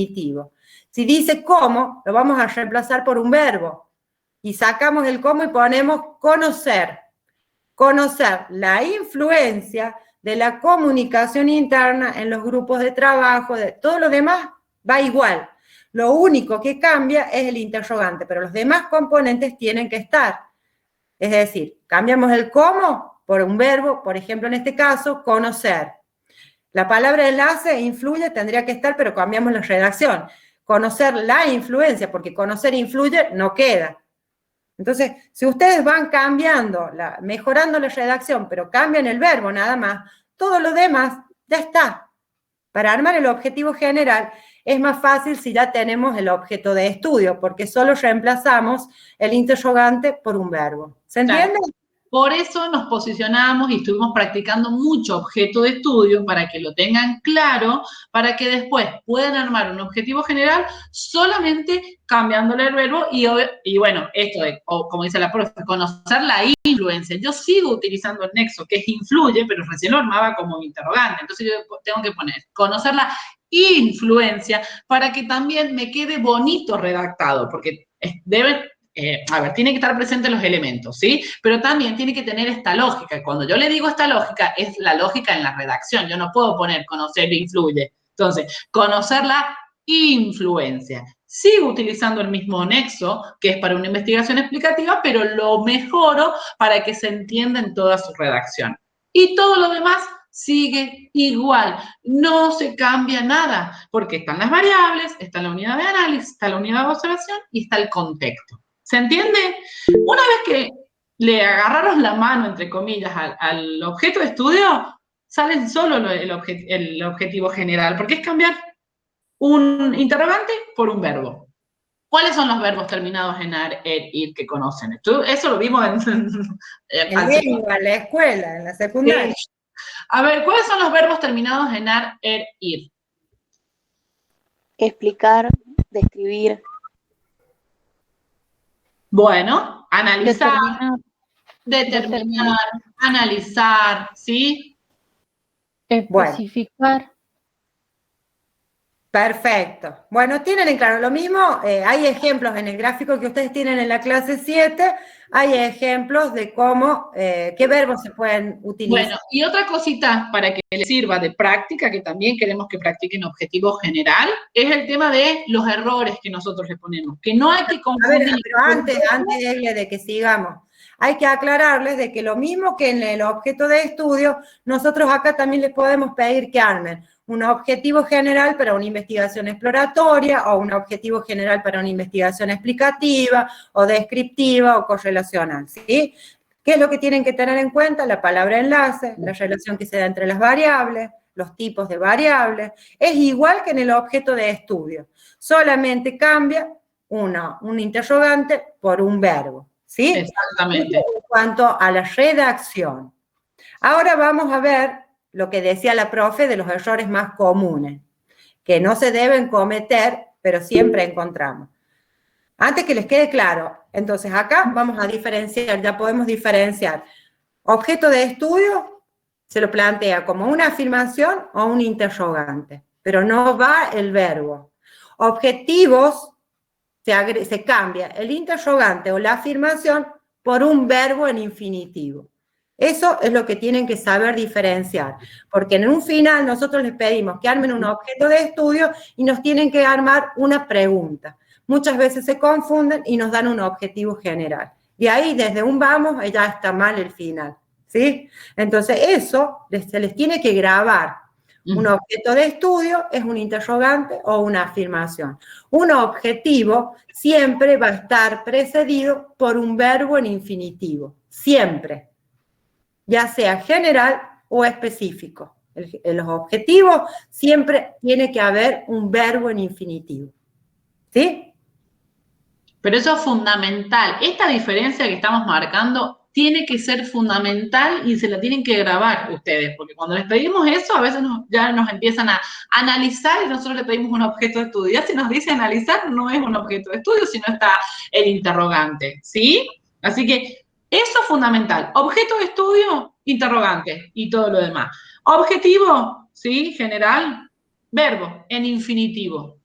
infinitivo. Si dice cómo, lo vamos a reemplazar por un verbo. Y sacamos el cómo y ponemos conocer. Conocer la influencia de la comunicación interna en los grupos de trabajo, de todo lo demás va igual. Lo único que cambia es el interrogante, pero los demás componentes tienen que estar. Es decir, cambiamos el cómo por un verbo, por ejemplo, en este caso, conocer. La palabra enlace, influye, tendría que estar, pero cambiamos la redacción. Conocer la influencia, porque conocer influye, no queda. Entonces, si ustedes van cambiando, mejorando la redacción, pero cambian el verbo nada más, todo lo demás ya está. Para armar el objetivo general es más fácil si ya tenemos el objeto de estudio, porque solo reemplazamos el interrogante por un verbo. ¿Se entiende? Claro. Por eso nos posicionamos y estuvimos practicando mucho objeto de estudio para que lo tengan claro, para que después puedan armar un objetivo general solamente cambiándole el verbo y bueno, esto de, como dice la profe, conocer la influencia. Yo sigo utilizando el nexo, que es influye, pero recién lo armaba como interrogante. Entonces yo tengo que poner conocer la influencia para que también me quede bonito redactado, porque deben... tiene que estar presentes los elementos, ¿sí? Pero también tiene que tener esta lógica. Cuando yo le digo esta lógica, es la lógica en la redacción. Yo no puedo poner conocer influye. Entonces, conocer la influencia. Sigo utilizando el mismo nexo, que es para una investigación explicativa, pero lo mejoro para que se entienda en toda su redacción. Y todo lo demás sigue igual, no se cambia nada, porque están las variables, está la unidad de análisis, está la unidad de observación y está el contexto. ¿Se entiende? Una vez que le agarraron la mano, entre comillas, al objeto de estudio, sale solo el objetivo general, porque es cambiar un interrogante por un verbo. ¿Cuáles son los verbos terminados en ar, ir, que conocen? Eso lo vimos en lengua, en la escuela, en la secundaria. A ver, ¿cuáles son los verbos terminados en ar, ir? Explicar, describir. Bueno, analizar, determinar, analizar, ¿sí? Especificar. Bueno. Perfecto. Bueno, tienen en claro lo mismo, hay ejemplos en el gráfico que ustedes tienen en la clase 7, hay ejemplos de cómo, qué verbos se pueden utilizar. Bueno, y otra cosita para que les sirva de práctica, que también queremos que practiquen objetivo general, es el tema de los errores que nosotros le ponemos, que no hay que confundir. A ver, pero antes de que sigamos, hay que aclararles de que lo mismo que en el objeto de estudio, nosotros acá también les podemos pedir que armen un objetivo general para una investigación exploratoria o un objetivo general para una investigación explicativa o descriptiva o correlacional, ¿sí? ¿Qué es lo que tienen que tener en cuenta? La palabra enlace, la relación que se da entre las variables, los tipos de variables. Es igual que en el objeto de estudio, solamente cambia un interrogante por un verbo, ¿sí? Exactamente. En cuanto a la redacción. Ahora vamos a ver lo que decía la profe de los errores más comunes, que no se deben cometer, pero siempre encontramos. Antes que les quede claro, entonces acá vamos a diferenciar, ya podemos diferenciar. Objeto de estudio se lo plantea como una afirmación o un interrogante, pero no va el verbo. Objetivos, se cambia el interrogante o la afirmación por un verbo en infinitivo. Eso es lo que tienen que saber diferenciar, porque en un final nosotros les pedimos que armen un objeto de estudio y nos tienen que armar una pregunta. Muchas veces se confunden y nos dan un objetivo general. Y ahí, desde un vamos, ya está mal el final, ¿sí? Entonces, eso se les tiene que grabar. Un objeto de estudio es un interrogante o una afirmación. Un objetivo siempre va a estar precedido por un verbo en infinitivo, siempre. Ya sea general o específico. En los objetivos siempre tiene que haber un verbo en infinitivo. ¿Sí? Pero eso es fundamental. Esta diferencia que estamos marcando tiene que ser fundamental y se la tienen que grabar ustedes, porque cuando les pedimos eso, a veces ya nos empiezan a analizar y nosotros le pedimos un objeto de estudio. Ya si nos dice analizar, no es un objeto de estudio, sino está el interrogante, ¿sí? Así que eso es fundamental. Objeto de estudio, interrogante y todo lo demás. Objetivo, ¿sí? General, verbo en infinitivo.